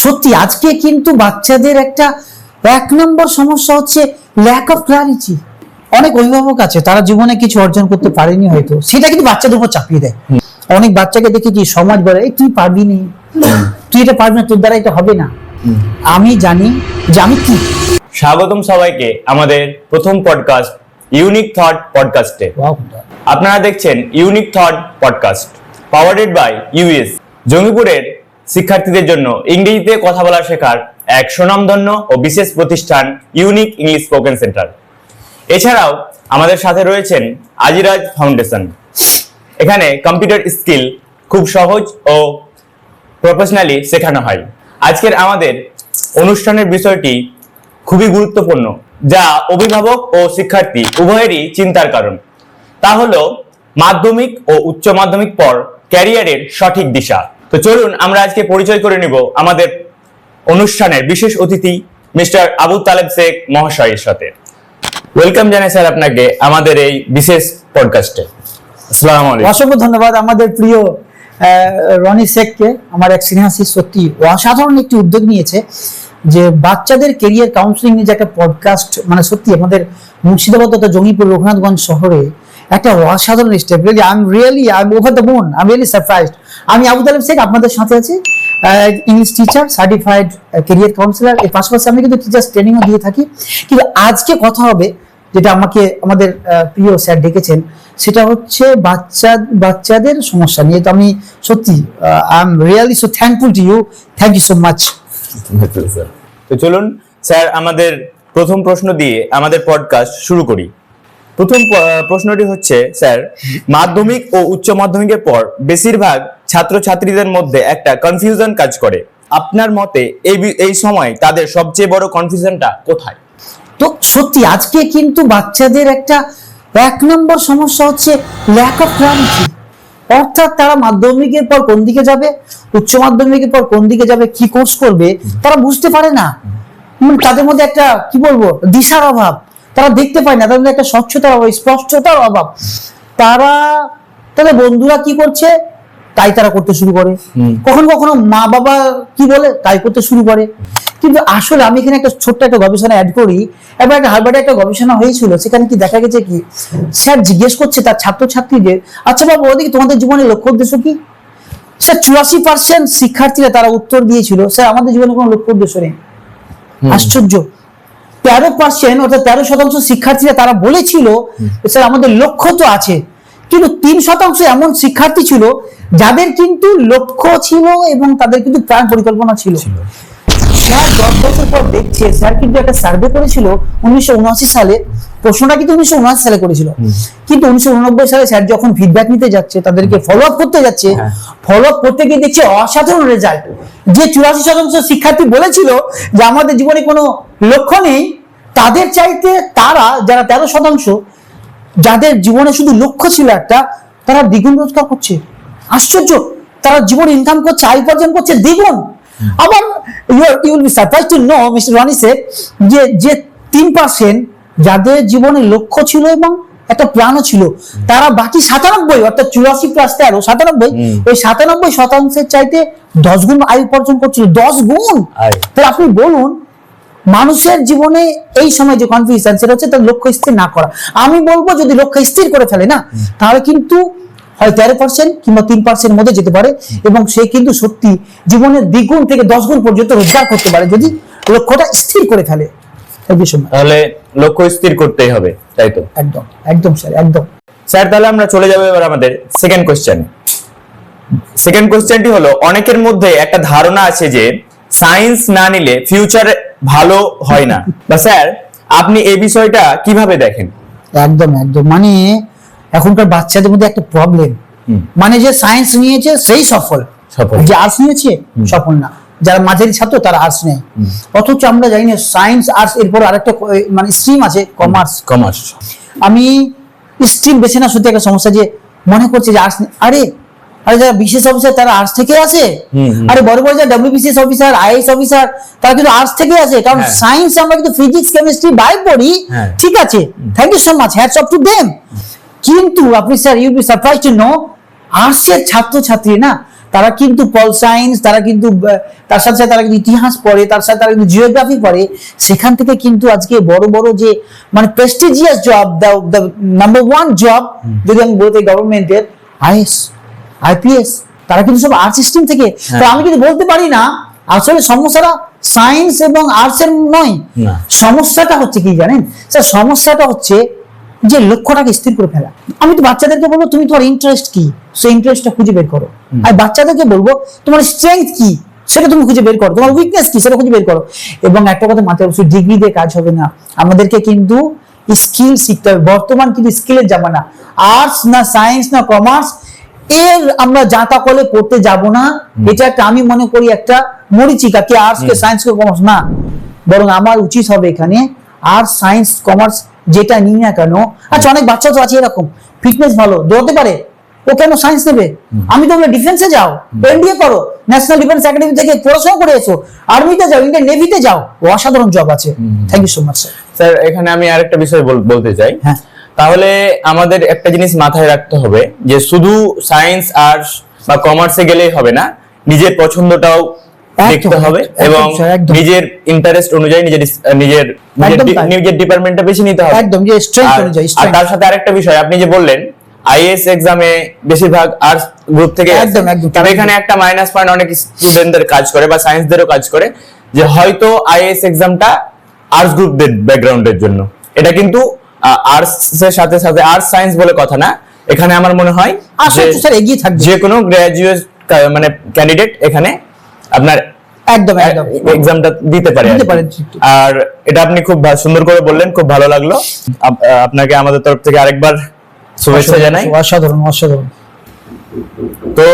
সত্যি আজকে কিন্তু বাচ্চাদের একটা এক নম্বর সমস্যা হচ্ছে ল্যাক অফ ক্লারিটি। অনেক অভিভাবক আছে তারা জীবনে কিছু অর্জন করতে পারেনি হয়তো, সেটা কিন্তু বাচ্চাদের উপর চাপিয়ে দেয়। অনেক বাচ্চাকে দেখেছি সমাজ বলে এই তুই পারবি না, তুই এটা পারবি না, তোর দ্বারা এটা হবে না। আমি জানি যে আমি কি। স্বাগতম সবাইকে আমাদের প্রথম পডকাস্ট ইউনিক থট পডকাস্টে। আপনারা দেখছেন unique thought podcast powered by US, জঙ্গিপুরের শিক্ষার্থীদের জন্য ইংরেজিতে কথা বলা শেখার এক সুনামধন্য ও বিশেষ প্রতিষ্ঠান ইউনিক ইংলিশ স্পোকেন সেন্টার। এছাড়াও আমাদের সাথে রয়েছেন আজিরাজ ফাউন্ডেশন। এখানে কম্পিউটার স্কিল খুব সহজ ও প্রফেশনালি শেখানো হয়। আজকের আমাদের অনুষ্ঠানের বিষয়টি খুবই গুরুত্বপূর্ণ, যা অভিভাবক ও শিক্ষার্থী উভয়েরই চিন্তার কারণ। তা হলো মাধ্যমিক ও উচ্চ মাধ্যমিক পর ক্যারিয়ারের সঠিক দিশা। তো চলুন আমরা আজকে পরিচয় করে নিব আমাদের অনুষ্ঠানের বিশেষ অতিথি মিস্টার আবু তালেব শেখ মহাশয়ের সাথে। ওয়েলকাম জানাই স্যার আপনাকে আমাদের এই বিশেষ পডকাস্টে। আসসালামু আলাইকুম। অসংখ্য ধন্যবাদ আমাদের প্রিয় রনি শেখকে। আমার এক সিনেহাসি সত্যি অসাধারণ একটি উদ্যোগ নিয়েছে যে বাচ্চাদের কেরিয়ার কাউন্সিলিং নিয়ে যে একটা পডকাস্ট, মানে সত্যি আমাদের মুর্শিদাবাদ তথা জঙ্গিপুর রঘুনাথগঞ্জ শহরে একটা অসাধারণ step. I am over the moon, I am really surprised. আমি আবু তালেব শেখ আপনাদের সাথে আছি, English teacher, certified career councillor. এর পাশাপাশি আমি কিন্তু টিচার্স ট্রেনিংও দিয়ে থাকি। কিন্তু আজকে কথা হবে যেটা আমাকে আমাদের প্রিয় স্যার ডেকেছেন, সেটা হচ্ছে বাচ্চাদের সমস্যা নিয়ে। তো আমি সত্যি I am really so thankful to you, thank you so much. তো চলুন স্যার আমাদের প্রথম প্রশ্ন দিয়ে আমাদের পডকাস্ট শুরু করি। প্রথম প্রশ্নটি হচ্ছে স্যার, মাধ্যমিক ও উচ্চ মাধ্যমিকের পর বেশিরভাগ ছাত্রছাত্রীদের মধ্যে একটা কনফিউশন কাজ করে। আপনার মতে এই সময় তাদের সবচেয়ে বড় কনফিউশনটা কোথায়? তো সত্যি আজকে কিন্তু বাচ্চাদের একটা এক নম্বর সমস্যা হচ্ছে ল্যাক অফ ক্লারিটি। অর্থাৎ তারা মাধ্যমিকের পর কোন দিকে যাবে, উচ্চ মাধ্যমিকের পর কোন দিকে যাবে, কি কোর্স করবে তারা বুঝতে পারে না। তাদের মধ্যে একটা কি বলবো দিশার অভাব, তারা দেখতে পায় না, তাদের মধ্যে একটা স্বচ্ছতার অভাব, স্পষ্টতার অভাব। তারা তাদের বন্ধুরা কি করছে তাই তারা করতে শুরু করে, কখনো কখনো মা বাবা কি বলে তাই করতে শুরু করে। কিন্তু আসলে আমি এখানে একটা ছোট্ট একটা গবেষণা অ্যাড করি। এবার একটা হার্ভার্ডে একটা গবেষণা হয়েছিল, সেখানে কি দেখা গেছে কি স্যার জিজ্ঞেস করছে তার ছাত্রছাত্রীদের, আচ্ছা বাবা ওদিকে তোমাদের জীবনের লক্ষ্য উদ্দেশ্য কি? স্যার 84% শিক্ষার্থীরা তারা উত্তর দিয়েছিল স্যার আমাদের জীবনে কোনো লক্ষ্য উদ্দেশ্য নেই। আশ্চর্য। 13% অর্থাৎ 13% শিক্ষার্থীরা তারা বলেছিল স্যার আমাদের লক্ষ্য তো আছে। কিন্তু 3% এমন শিক্ষার্থী ছিল যাদের কিন্তু লক্ষ্য ছিল এবং তাদের কিন্তু প্ল্যান পরিকল্পনা ছিল। স্যার 10 বছর পর দেখছে, স্যার কিন্তু একটা সার্ভে করেছিল 1979 সালে। প্রশ্নটা কিন্তু 1979 সালে করেছিল, কিন্তু 1989 সালে স্যার যখন ফিডব্যাক নিতে যাচ্ছে, তাদেরকে ফলো আপ করতে যাচ্ছে, ফলো আপ করতে গিয়ে দেখছে অসাধারণ রেজাল্ট। যে 84% শিক্ষার্থী বলেছিল যে আমাদের জীবনে কোনো লক্ষ্য নেই, তাদের চাইতে তারা যারা 13% যাদের জীবনে শুধু লক্ষ্য ছিল একটা, তারা দ্বিগুণ রোজগার করছে। আশ্চর্য। তারা জীবনে ইনকাম করছে, আয় উপার্জন করছে দ্বিগুণ। আবার you will be surprised to know mister Roni Sheikh যে 3% যাদের জীবনে লক্ষ্য ছিল এবং একটা প্ল্যানও ছিল, তারা বাকি 97 অর্থাৎ 84 প্লাস 13 97, ওই 97% চাইতে 10 গুণ আয় উপার্জন করছিল। 10 গুণ। তাহলে আপনি বলুন মানুষের জীবনে এই সময় যে কনফিউশন, সেটা হচ্ছে তার লক্ষ্য স্থির না করা। আমি বলবো যদি লক্ষ্য স্থির করে ফেলে না, তাহলে কিন্তু হয় 13% কিংবা 3% মধ্যে যেতে পারে, এবং সে কিন্তু সত্যি জীবনের দ্বিগুণ থেকে 10 গুণ পর্যন্ত রোজগার করতে পারে যদি লক্ষ্যটা স্থির করে ফেলে। তাহলে লক্ষ্য স্থির করতেই হবে, তাই তো? একদম একদম স্যার, একদম স্যার। তাহলে আমরা চলে যাবো এবার আমাদের সেকেন্ড কোশ্চেন। সেকেন্ড কোশ্চেনটি হলো, অনেকের মধ্যে একটা ধারণা আছে যে সায়েন্স না নিলে ফিউচার ভালো হয় না। বা স্যার আপনি এই বিষয়টা কিভাবে দেখেন? একদম একদম। মানে এখনকার বাচ্চাদের মধ্যে একটা প্রবলেম, মানে যে সায়েন্স নিয়েছে সেই সফল, যে আর্টস নিয়েছে সফল না। যারা মাঝারি ছাত্র তারা আর্টস নেয়, অথচ আমরা জানি না সায়েন্স আর্টস এরপর আরেকটা মানে স্ট্রিম আছে কমার্স। আমি স্ট্রিম বেছে না সত্যি একটা সমস্যা, যে মনে করছে যে আর্টস, আরে যারা বিশেষ অফিসার তারা আর্টস থেকে আসে। আরে বড় বড় যারা WBCS অফিসার, IAS অফিসার, তারা কিন্তু আর্টস থেকে আসে। কারণ সায়েন্স আমরা কিন্তু ফিজিক্স, কেমিস্ট্রি, বায়ো পড়ি, ঠিক আছে, thank you so much, hats off to them. কিন্তু আপনি sir you be surprised to know আর্টসের ছাত্রছাত্রী না তারা কিন্তু পল সায়েন্স, তারা কিন্তু তার সাথে সাথে তারা কিন্তু ইতিহাস পড়ে, তার সাথে তারা কিন্তু জিওগ্রাফি পড়ে। সেখান থেকে কিন্তু আজকে বড় বড় যে মানে prestigious job, the number one job যদি আমি বলতে গভর্নমেন্টের আইএস, আইপিএস, তারা কিন্তু সব আর্টস স্ট্রিম থেকে। তো আমি কিন্তু বলতে পারি না আসলে সমস্যাটা সায়েন্স এবং আর্টস এর নয়। সমস্যাটা হচ্ছে কি জানেন স্যার, সমস্যাটা হচ্ছে যে লক্ষ্যটাকে স্থির করে ফেলা। আমি তো বাচ্চাদেরকে বলবো তুমি তোমার ইন্টারেস্ট কি, সেই ইন্টারেস্টটা খুঁজে বের করো। আর বাচ্চাদেরকে বলবো তোমার স্ট্রেংথ কি সেটা তুমি খুঁজে বের করো, তোমার উইকনেস কি সেটা খুঁজে বের করো। এবং একটা কথা মাথায় অবশ্যই, ডিগ্রি দিয়ে কাজ হবে না, আমাদেরকে কিন্তু স্কিল শিখতে হবে। বর্তমান কিন্তু স্কিলের জামানা, আর্টস না সায়েন্স না কমার্স এর আমরা জাতা কলে পড়তে যাব না। এটা একটা আমি মনে করি একটা মরিচিকা, কে আর্টস কে সায়েন্স কে কমার্স না, বরং আমার উচিত হবে এখানে আর্টস সায়েন্স কমার্স যেটা নিই না কেন। আচ্ছা অনেক বাচ্চা তো আছে এরকম, ফিটনেস ভালো, দৌড়তে পারে, ও কেন সায়েন্স নেবে? আমি তো বলে ডিফেন্সে যাও, এনডিএ করো, ন্যাশনাল ডিফেন্স একাডেমি থেকে পড়াশোনা করে এসো, আর্মিতে যাও, ইন্ডিয়ান নেভিতে যাও, অসাধারণ জব আছে। Thank you so much sir. Sir এখানে আমি আরেকটা বিষয় বলতে চাই। হ্যাঁ, তাহলে আমাদের একটা জিনিস মাথায় রাখতে হবে যে শুধু সায়েন্স আর্টস বা কমার্সে গেলেই হবে না, নিজের পছন্দটাও দেখতে হবে এবং নিজের ইন্টারেস্ট অনুযায়ী নিজের ডিপার্টমেন্টটা বেছে নিতে হবে একদম, যে স্ট্রেংথ অনুযায়ী। আর তার সাথে আরেকটা বিষয়, আপনি যে বললেন আইএএস এক্সামে বেশিরভাগ আর্টস গ্রুপ থেকে একদম একদম, তবে এখানে একটা মাইনাস পয়েন্ট অনেক স্টুডেন্টদের কাজ করে বা সায়েন্সদেরও কাজ করে, যে হয়তো আইএএস এক্সামটা আর্টস গ্রুপদের ব্যাকগ্রাউন্ডের জন্য। এটা কিন্তু আর্টস এর সাথে সাথে আর্টস সায়েন্স বলে কথা না, এখানে আমার মনে হয় আসলে স্যার এগিয়ে থাকবে যে কোনো গ্রাজুয়েট মানে ক্যান্ডিডেট এখানে আপনার একদম একদম এক্সামটা দিতে পারে। আর এটা আপনি খুব সুন্দর করে বললেন, খুব ভালো লাগলো। আপনাকে আমাদের তরফ থেকে আরেকবার শুভেচ্ছা জানাই। অসাধারণ অসাধারণ। তো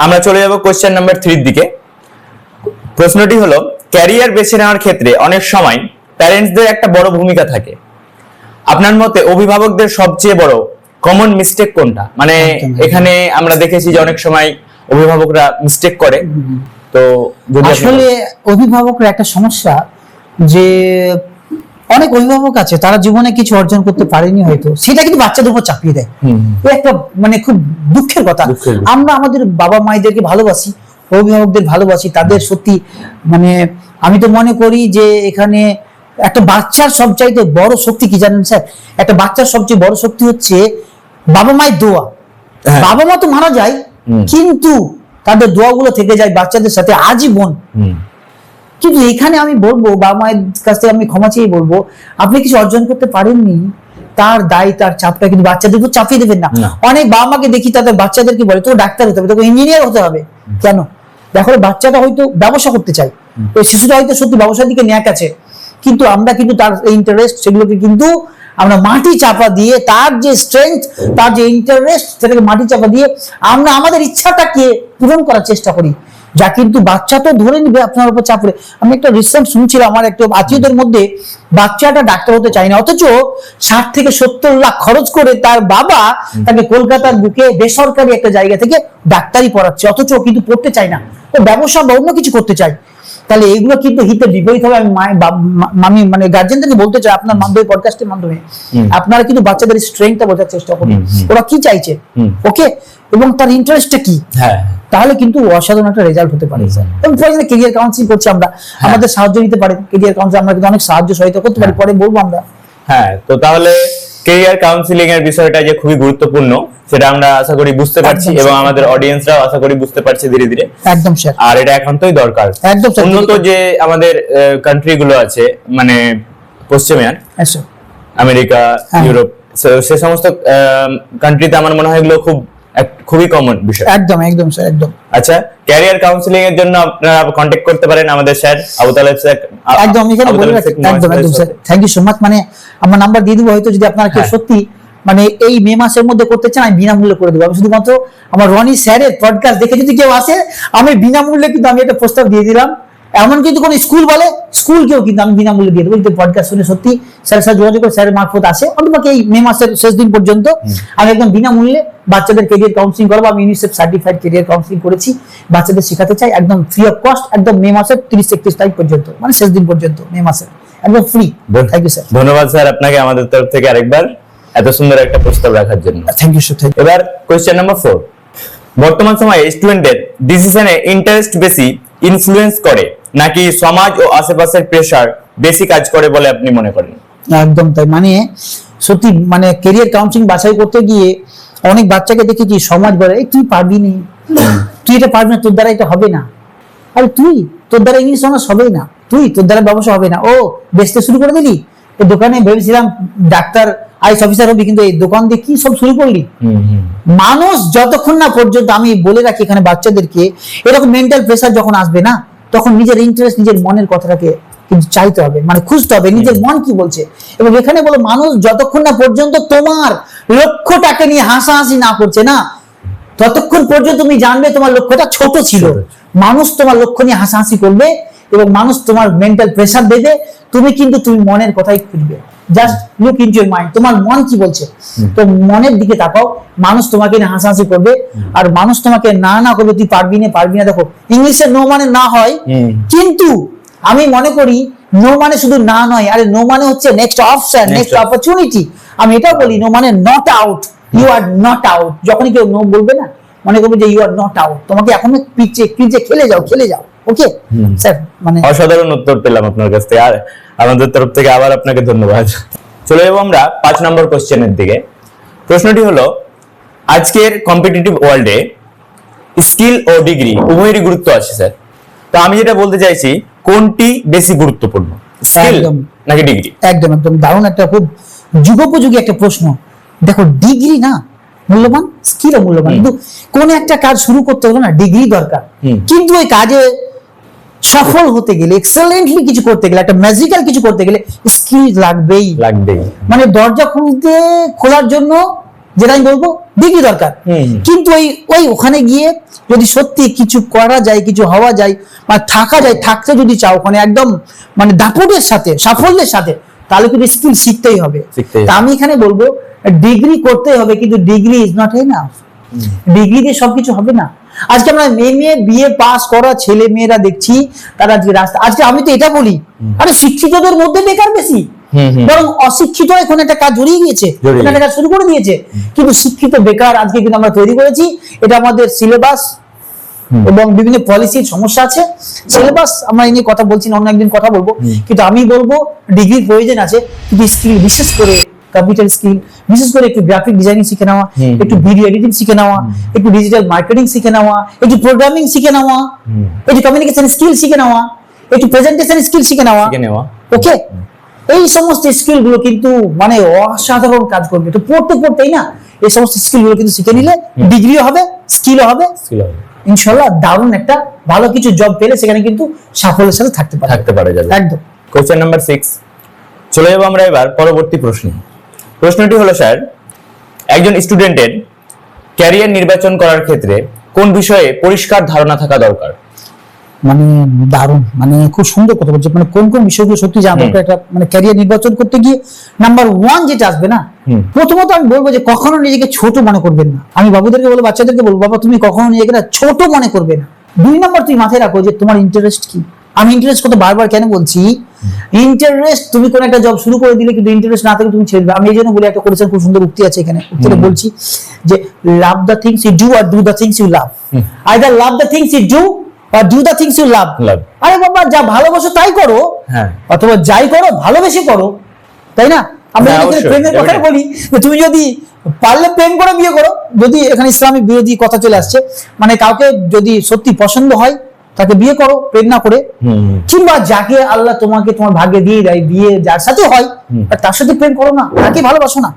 আমরা চলে যাব কোশ্চেন নাম্বার 3 এর দিকে। প্রশ্নটি হলো, ক্যারিয়ার বেছে নেওয়ার ক্ষেত্রে অনেক সময় প্যারেন্টসদের একটা বড় ভূমিকা থাকে। আপনার মতে অভিভাবকদের সবচেয়ে বড় কমন মিস্টেক কোনটা? মানে এখানে আমরা দেখেছি যে অনেক সময় অভিভাবকরা মিস্টেক করে। তো আসলে অভিভাবকরা একটা সমস্যা, যে অনেক অভিভাবক আছে তারা জীবনে কিছু অর্জন করতে পারেনি হয়তো, সেটা কিন্তু বাচ্চাদের উপর চাপিয়ে দেয়। একটা মানে খুব দুঃখের কথা। আমরা আমাদের বাবা মায়েদেরকে ভালোবাসি, অভিভাবকদের ভালোবাসি, তাদের সত্যি মানে আমি তো মনে করি যে এখানে একটা বাচ্চার সবচাইতে বড় শক্তি কি জানেন স্যার? একটা বাচ্চার সবচেয়ে বড় শক্তি হচ্ছে বাবা মায়ের দোয়া। বাবা মা তো মারা যায়, কিন্তু তাদের দোয়াগুলো থেকে যায় বাচ্চাদের সাথে আজীবন। কিন্তু এখানে আমি বলবো, বাবা মায়ের কাছ থেকে আমি ক্ষমা চেয়ে বলবো, আপনি কিছু অর্জন করতে পারেননি, তার দায় তার চাপটা কিন্তু বাচ্চাদের উপর চাপিয়ে দেবেন না। অনেক বাবা মাকে দেখি তাদের বাচ্চাদেরকে বলে তোকে ডাক্তার হতে হবে, তোকে ইঞ্জিনিয়ার হতে হবে। কেন? দেখো বাচ্চাটা হয়তো ব্যবসা করতে চায়, ওই শিশুটা হয়তো সত্যি ব্যবসার দিকে ন্যাক আছে, কিন্তু আমরা কিন্তু তার ইন্টারেস্ট সেগুলোকে কিন্তু আমরা মাটি চাপা দিয়ে, তার যে স্ট্রেংথ, তার যে ইন্টারেস্ট, সেটাকে মাটি চাপা দিয়ে আমরা আমাদের ইচ্ছাটাকে পূরণ করার চেষ্টা করি, যা কিন্তু বাচ্চা তো ধরে নিবে আপনার উপর চাপড়ে। আমি একটা রিসেন্ট শুনছিলাম, আমার একটা আত্মীয়দের মধ্যে বাচ্চাটা ডাক্তার হতে চায় না, অথচ 60 থেকে 70 লাখ খরচ করে তার বাবা তাকে কলকাতার বুকে বেসরকারি একটা জায়গা থেকে ডাক্তারি পড়াচ্ছে, অথচ কিন্তু পড়তে চায় না, ও ব্যবসা বা অন্য কিছু করতে চায়। তাহলে এগুলো কিন্তু হিতে বিপরীত হবে। আমি মানে গার্জেনদেরকে বলতে চাই, আপনার মাধ্যমে পডকাস্টের মাধ্যমে আপনারা কিন্তু বাচ্চাদের স্ট্রেংথটা বোঝার চেষ্টা করুন, ওরা কি চাইছে, ওকে, এবং তার ইন্টারেস্টটা কি, তাহলে কিন্তু অসাধারণ একটা রেজাল্ট হতে পারে। এবং প্রয়োজনে ক্যারিয়ার কাউন্সিলিং করছি আমরা, আমাদের সাহায্য নিতে পারেন ক্যারিয়ার কাউন্সিলিং, আমরা কিন্তু অনেক সাহায্য সহায়তা করতে পারি, পরে বলবো আমরা। হ্যাঁ, তো তাহলে ক্যারিয়ার কাউন্সিলিং এর বিষয়টা যে খুবই গুরুত্বপূর্ণ সেটা আমরা আশা করি বুঝতে পারছি, এবং আমাদের অডিয়েন্সরাও আশা করি বুঝতে পারছে ধীরে ধীরে। একদম স্যার, আর এটা একান্তই দরকার। একদম স্যার। উন্নত যে আমাদের কান্ট্রি গুলো আছে, মানে পশ্চিমের আমেরিকা, ইউরোপ, সে সমস্ত কান্ট্রিতে আমার মনে হয় এগুলো খুবই কমন বিষয়। একদম একদম স্যার, একদম। আচ্ছা, ক্যারিয়ার কাউন্সিলিং এর জন্য আপনারা কন্টাক্ট করতে পারেন আমাদের স্যার আবু তালেব স্যার। একদম, এখানে বলে রাখি। একদম একদম sir, thank you so much. মানে আমার নাম্বার দিয়ে দিব, হয়তো যদি আপনারা কেউ সত্যি মানে এই মে মাসের মধ্যে করতে চান, আমি বিনামূল্যে করে দেবো। আমি শুধুমাত্র আমার রনি স্যারের পডকাস্ট দেখে যদি কেউ আসে, আমি বিনামূল্যে কিন্তু আমি একটা প্রস্তাব দিয়ে দিলাম। এমন কিন্তু কোন স্কুল বলে, স্কুলকেও কিন্তু আমি বিনামূল্যে দিয়ে দেবো, যদি পডকাস্ট শুনে সত্যি স্যারের সাথে যোগাযোগ করে স্যারের মারফত আসে, অন্তত এই মে মাসের শেষ দিন পর্যন্ত আমি একদম বিনামূল্যে বাচ্চাদের ক্যারিয়ার কাউন্সিলিং করবো। আমি ইউনিসেফ সার্টিফাইড ক্যারিয়ার কাউন্সিলিং করেছি, বাচ্চাদের শেখাতে চাই একদম ফ্রি অফ কস্ট, একদম মে মাসের 30-31 তারিখ পর্যন্ত, মানে শেষ দিন পর্যন্ত মে মাসের, একদম ফ্রি। Thank you sir. ধন্যবাদ স্যার আপনাকে আমাদের তরফ থেকে আরেকবার এত সুন্দর একটা প্রস্তাব রাখার জন্য। Thank you sir. এবার কোশ্চেন নাম্বার 4। বর্তমান সময়ে স্টুডেন্টদের ডিসিশনে ইন্টারেস্ট বেশি ইনফ্লুয়েন্স করে নাকি সমাজ ও আশেপাশের প্রেসার বেশি কাজ করে বলে আপনি মনে করেন? একদম তাই। মানে সত্যি মানে ক্যারিয়ার কাউন্সিলিং বাছাই করতে গিয়ে অনেক বাচ্চাকে দেখেছি সমাজ বলে এই তুই পারবি না, তুই এটা পারবি না, তোর দ্বারা এটা হবে না, আরে তুই তোর দ্বারা ইংলিশ অনার্স হবে না, তোর দ্বারা ব্যবসা হবে না, ও বেচতে শুরু করে দিলি, এই দোকানে ভেবেছিলাম ডাক্তার আইস অফিসার হবি, কিন্তু এই দোকান দিয়ে কি সব শুরু করলি। মানুষ যতক্ষণ না পর্যন্ত, আমি বলে রাখি এখানে বাচ্চাদেরকে, এরকম মেন্টাল প্রেসার যখন আসবে না, তখন নিজের ইন্টারেস্ট, নিজের মনের কথাটাকে কিন্তু চাইতে হবে, মানে খুঁজতে হবে নিজের মন কি বলছে। এবং এখানে বলো মানুষ যতক্ষণ না পর্যন্ত তোমার লক্ষ্যটাকে নিয়ে হাসাহাসি না করছে না, ততক্ষণ পর্যন্ত তুমি জানবে তোমার লক্ষ্যটা ছোট ছিল। মানুষ তোমার লক্ষ্য নিয়ে হাসাহাসি করবে এবং মানুষ তোমার মেন্টাল প্রেসার দেবে, তুমি মনের কথাই খুঁজবে। Just look into your mind, তোমার মন কি বলছে, তো মনের দিকে তাকাও। মানুষ তোমাকে নিয়ে হাসাহাসি করবে আর মানুষ তোমাকে না করবে তুই পারবি না। দেখো ইংলিশে নো মানে না হয়, কিন্তু আমি মনে করি নো মানে শুধু না নয়, আরে নো মানে হচ্ছে নেক্সট অপশন, নেক্সট অপরচুনিটি। আমি এটাও বলি নো মানে not out, you are not out. যখনই কেউ নো বলবে না, মনে করবে যে ইউ আর নট আউট, তোমাকে এখনো পিচে খেলে যাও। ওকে স্যার, মানে অসাধারণ উত্তর পেলাম আপনার কাছ থেকে, আর আমাদের তরফ থেকে আবার আপনাকে ধন্যবাদ। চলে যাবো আমরা 5 নম্বর কোশ্চেনের দিকে। প্রশ্নটি হলো, আজকের কম্পিটিটিভ ওয়ার্ল্ডে স্কিল ও ডিগ্রি উভয়েরই গুরুত্ব আছে স্যার, তো আমি যেটা বলতে চাইছি কোনটি বেশি গুরুত্বপূর্ণ, স্কিল নাকি ডিগ্রি? একদম দারুণ একটা, খুব যুগোপযোগী একটা প্রশ্ন। দেখো ডিগ্রি না মূল্যবান, স্কিলও মূল্যবান, কিন্তু কোন একটা কাজ শুরু করতে হলে না ডিগ্রি দরকার। কিন্তু ওই কাজে সফল হতে গেলে, এক্সেলেন্টলি কিছু করতে গেলে, একটা ম্যাজিক্যাল কিছু করতে গেলে স্কিল লাগবেই। মানে দরজা খোলার জন্য যেটা আমি বলবো ডিগ্রি দরকার, কিন্তু ওই ওখানে গিয়ে যদি সত্যি কিছু করা যায়, কিছু হওয়া যায়, মানে থাকা যায়, থাকতে যদি চাও ওখানে একদম মানে দাপটের সাথে, সাফল্যের সাথে, তাহলে কিন্তু স্কিল শিখতেই হবে। তা আমি এখানে বলবো ডিগ্রি করতে হবে, কিন্তু degree is not enough. Degree দিয়ে সবকিছু হবে না। আজকে আমরা বিএ পাস করা ছেলে মেয়েরা দেখছি, তারা আজকে রাস্তা, আজকে আমি তো এটা বলি, আরে শিক্ষিতদের মধ্যে বেকার বেশি, বরং অশিক্ষিত এখন একটা কাজ জড়িয়ে গিয়েছে, একটা কাজ শুরু করে দিয়েছে। কিন্তু শিক্ষিত বেকার আজকে কিন্তু আমরা তৈরি করেছি, এটা আমাদের সিলেবাস এবং বিভিন্ন পলিসির সমস্যা আছে। সিলেবাস আমরা এই নিয়ে কথা বলছি না, অন্য একদিন কথা বলবো, কিন্তু আমি বলবো ডিগ্রির প্রয়োজন আছে, কিন্তু স্কিল, বিশেষ করে কম্পিউটার স্কিল, বিশেষ করে একটু গ্রাফিক ডিজাইনিং শিখে নেওয়া, একটু ভিডিও এডিটিং শিখে নেওয়া, একটু ডিজিটাল মার্কেটিং শিখে নেওয়া, একটু প্রোগ্রামিং শিখে নেওয়া, একটু কমিউনিকেশন স্কিল শিখে নেওয়া, একটু প্রেজেন্টেশন স্কিল শিখে নেওয়া। ওকে, এই সমস্ত স্কিল গুলো কিন্তু মানে অসাধারণ কাজ করবে। তো পড়তেই না এই সমস্ত স্কিল গুলো কিন্তু শিখে নিলে ডিগ্রিও হবে, স্কিলও হবে, ইনশাআল্লাহ দারুণ একটা ভালো কিছু জব পেলে সেখানে কিন্তু সাফল্যের সাথে থাকতে পারা যাবে। একদম। কোশ্চেন নাম্বার 6, চলে যাবো আমরা এবার পরবর্তী প্রশ্নে। প্রশ্নটি হলো, স্যার একজন স্টুডেন্টের ক্যারিয়ার নির্বাচন করার ক্ষেত্রে কোন বিষয়ে পরিষ্কার ধারণা থাকা দরকার? মানে দারুণ, মানে খুব সুন্দর কথা বলছে। মানে কোন বিষয়গুলো সত্যি জানা দরকার একটা মানে ক্যারিয়ার নির্বাচন করতে গিয়ে। নাম্বার 1 যেটা আসবে না, প্রথমত আমি বলবো যে কখনো নিজেকে ছোট মনে করবেন না। আমি বাবুদেরকে বলবো, বাচ্চাদেরকে বলবো, বাবা তুমি কখনো নিজেকে না ছোট মনে করবে না। 2 নম্বর, তুমি মাথায় রাখো যে তোমার ইন্টারেস্ট কি। আমি ইন্টারেস্ট কথা বারবার কেন বলছি, ইন্টারেস্ট, তুমি কোন একটা জব শুরু করে দিলে কিন্তু ইন্টারেস্ট না থাকলে তুমি ছেড়ে দিবে। আমি এই জন্য বলি, একটা করেছেন খুব সুন্দর উক্তি আছে এখানে, উক্তিটা বলছি যে love the things you do আর do the things you love. Either love the things you do or do the things you love. আরে বাবা, যা ভালোবাসো তাই করো, অথবা যাই করো ভালোবেসে করো, তাই না? আমরা এখানে প্রেমের কথা বলি, তুমি যদি পারলে প্রেম করে বিয়ে করো, যদি এখানে ইসলামিক বিরোধী কথা চলে আসছে, মানে কাউকে যদি সত্যি পছন্দ হয় তাকে বিয়ে করো প্রেম না করে, কিংবা যাকে আল্লাহ তোমাকে তোমার ভাগ্যে দিয়ে দেয়, বিয়ে যার সাথে হয় তার সাথে প্রেম করো না, তাকে ভালোবাসো না।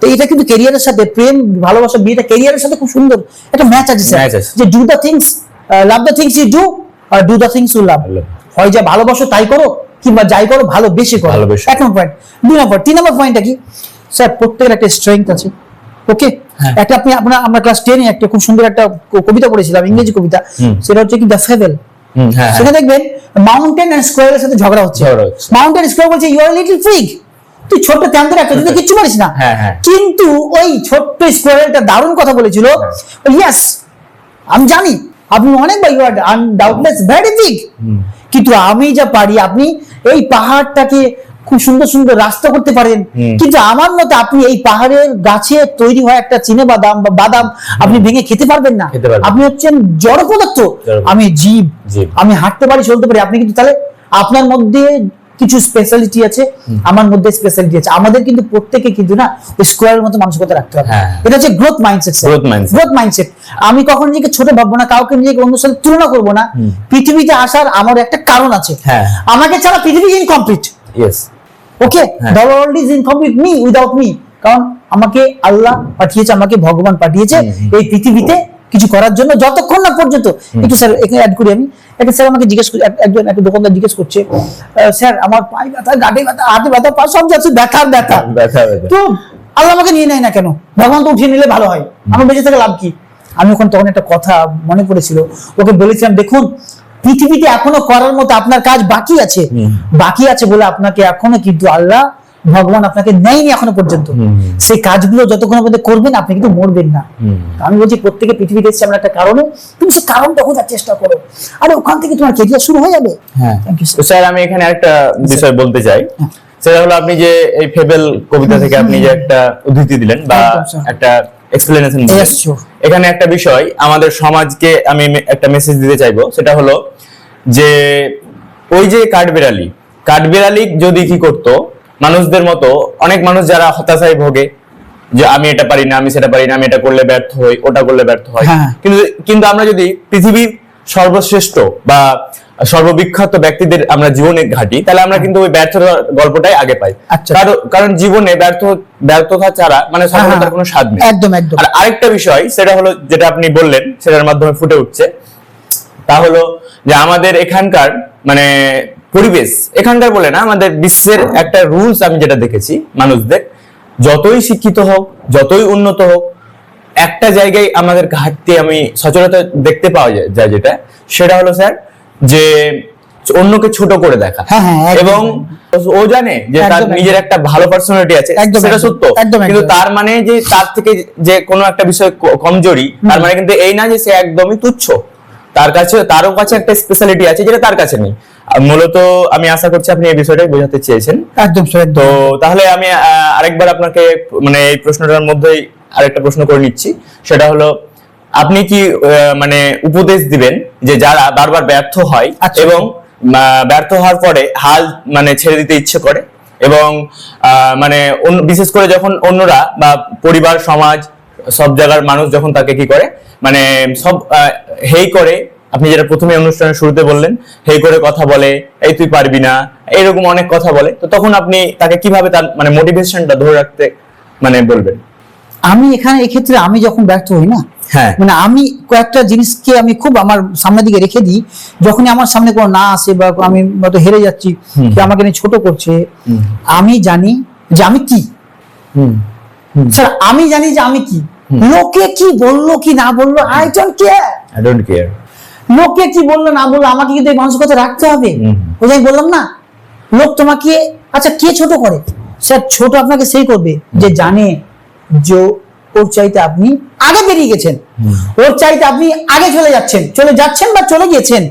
তো এটা কিন্তু ক্যারিয়ারের সাথে প্রেম, ভালোবাসা, বিয়েটা ক্যারিয়ারের সাথে খুব সুন্দর একটা ম্যাচ আছে, যে do the things, love the things you do আর do the things you love. হয় যা ভালোবাসো তাই করো, কিংবা যাই করো ভালোবেসে করো। 1 নম্বর পয়েন্ট। 2 নম্বর, 3 নম্বর পয়েন্টটা কি স্যার, প্রত্যেকের একটা স্ট্রেংথ আছে। ওকে, একটা আপনি আমরা ক্লাস 10 এ একটা খুব সুন্দর একটা কবিতা পড়েছিলাম, ইংরেজি কবিতা, সেটা হচ্ছে কি দ্য ফেবেল। সেটা দেখবেন মাউন্টেন এন্ড স্কোয়ারের সাথে ঝগড়া হচ্ছে। মাউন্টেন স্কোয়ার বলছে ইউ আর লিটল ফিগ, তুই ছোট্ট তেমন একটা, তুই কিচ্ছু পারিস না। কিন্তু ওই ছোট্ট স্কোয়ারটা দারুণ কথা বলেছিল, ইয়েস আমি জানি আপনি অনেক, বা you are doubtless very big, কিন্তু আমি যা পারি, আপনি এই পাহাড়টাকে খুব সুন্দর সুন্দর রাস্তা করতে পারেন, কিন্তু আমার মতে আপনি এই পাহাড়ের গাছে তৈরি হয় একটা চিনে বাদাম বা বাদাম আপনি ভেঙে খেতে পারবেন না। আপনি হচ্ছেন জড় পদার্থ, আমি জীব, আমি হাঁটতে পারি চলতে পারি। আপনি কিন্তু তাহলে আপনার মধ্যে কিছু স্পেশালিটি আছে, আমার মধ্যে স্পেশালিটি আছে, আমাদের কিন্তু প্রত্যেকে কিন্তু না স্কোয়ারের মতো মানসিকতা রাখতে হবে। এটা হচ্ছে গ্রোথ মাইন্ডসেট। গ্রোথ মাইন্ডসেট, আমি কখনো নিজেকে ছোট ভাববো না, কাউকে নিজেকে অন্যের সাথে তুলনা করবো না। পৃথিবীতে আসার আমার একটা কারণ আছে, আমাকে ছাড়া পৃথিবী incomplete. Okay, the world is incomplete me without me, কারণ আমাকে আল্লাহ পাঠিয়েছে, আমাকে ভগবান পাঠিয়েছে এই পৃথিবীতে কিছু করার জন্য, যতক্ষণ না পর্যন্ত। একটু স্যার এখানে অ্যাড করি আমি, একটা স্যার আমাকে জিজ্ঞেস করে, একজন একটা দোকানদার জিজ্ঞেস করছে, স্যার আমার পায়ে ব্যথা, গাঁটে ব্যথা, হাতে ব্যথা, পা সব যাচ্ছে ব্যথা, তো আল্লাহ আমাকে নিয়ে নেয় না কেন? ভগবান তো উঠিয়ে নিলে ভালো হয়, আমার বেঁচে থেকে লাভ কি? আমি তখন একটা কথা মনে পড়েছিল, ওকে বলেছিলাম, দেখুন পৃথিবীতে এখনো করার মতো আপনার কাজ বাকি আছে, বাকি আছে বলে আপনাকে এখনো কিন্তু আল্লাহ ভগবান আপনাকে নেয়নি এখনো পর্যন্ত। সেই কাজগুলো যতক্ষণ আপনি করবেন আপনি কিন্তু মরবেন না। আমি বলছি প্রত্যেকে পৃথিবীতে এসেছে আমরা একটা কারণে, তুমি সেই কারণটা খোঁজার চেষ্টা করো, আরে ওখান থেকে তোমার কেরিয়ার শুরু হয়ে যাবে। তো স্যার আমি এখানে একটা বিষয় বলতে চাই, সেটা হলো আপনি যে এই ফেবেল কবিতা থেকে আপনি যে একটা উদ্ধৃতি দিলেন বা একটা এক্সপ্লেনেশন দিলেন, এখানে একটা বিষয় আমাদের সমাজকে আমি একটা মেসেজ দিতে চাইবো, সেটা হলো যে ওই যে কাঠবিড়ালি যদি কি করতো মানুষদের মতো, অনেক মানুষ যারা হতাশায় ভোগে যে আমি এটা পারি না, আমি সেটা পারি না, আমি এটা করলে ব্যর্থ হই, ওটা করলে ব্যর্থ হয়, কিন্তু আমরা যদি পৃথিবীর সর্বশ্রেষ্ঠ বা সর্ববিখ্যাত ব্যক্তিদের আমরা জীবনে ঘাঁটি, তাহলে আমরা কিন্তু ওই ব্যর্থতার গল্পটাই আগে পাই। কারণ জীবনে ব্যর্থতা ছাড়া মানে সফলতার কোনো স্বাদ নেই। একদম একদম। আর আরেকটা বিষয় সেটা হলো যেটা আপনি বললেন, সেটার মাধ্যমে ফুটে উঠছে, তা হলো যে আমাদের এখানকার মানে পরিবেশ, এখানকার বলে না আমাদের বিশ্বের একটা রুলস আমি যেটা দেখেছি, মানুষদের যতই শিক্ষিত হোক, যতই উন্নত হোক, একটা জায়গায় আমাদের ঘাটতি আমি সচরাচর দেখতে পাওয়া যায়, যেটা সেটা হলো স্যার যে অন্যকে ছোট করে দেখা। এবং ও জানে যে তার নিজের একটা ভালো পার্সোনালিটি আছে, সেটা সত্য, কিন্তু তার মানে যে তার থেকে যে কোনো একটা বিষয় কমজোরি, তার মানে কিন্তু এই না যে সে একদমই তুচ্ছ, তারও কাছে একটা স্পেশালিটি আছে যেটা তার কাছে নেই। মূলত আমি আশা করছি আপনি এই বিষয়টাই বোঝাতে চেয়েছেন। একদম। তো তাহলে আমি আরেকবার আপনাকে মানে এই প্রশ্নটার মধ্যেই আরেকটা প্রশ্ন করে নিচ্ছি, সেটা হলো আপনি কি মানে উপদেশ দিবেন যে যারা বারবার ব্যর্থ হয় এবং ব্যর্থ হওয়ার পরে হাল মানে ছেড়ে দিতে ইচ্ছে করে, এবং মানে বিশেষ করে যখন অন্যরা বা পরিবার সমাজ সব জায়গার মানুষ যখন তাকে কি করে মানে সব হেই করে, আপনি যেটা প্রথমে অনুষ্ঠানের শুরুতে বললেন, হেই করে কথা বলে, এই তুই পারবি না, এরকম অনেক কথা বলে, তো তখন আপনি তাকে কিভাবে তার মানে মোটিভেশনটা ধরে রাখতে মানে বলবেন? আমি এখানে এক্ষেত্রে আমি যখন ব্যর্থ হই না, মানে আমি কয়েকটা জিনিসকে আমি খুব আমার সামনের দিকে রেখে দিই। যখনই আমার সামনে কোনো না আসে বা আমি হয়তো হেরে যাচ্ছি, আমাকে নিয়ে ছোট করছে, আমি জানি যে আমি কি, স্যার আমি জানি যে আমি কি, লোকে কি বললো কি না বললো আই ডোন্ট কেয়ার। লোকে কি বললো না বললো আমাকে কিন্তু এই মানসিকতা রাখতে হবে। ওই যে বললাম না, লোক তোমাকে আচ্ছা কে ছোট করে? স্যার ছোট আপনাকে সেই করবে যে জানে যে ওর চাইতে আপনি আগে বেরিয়ে গেছেন, ওর চাইতে আপনি আগে চলে যাচ্ছেন বা চলে গিয়েছেন,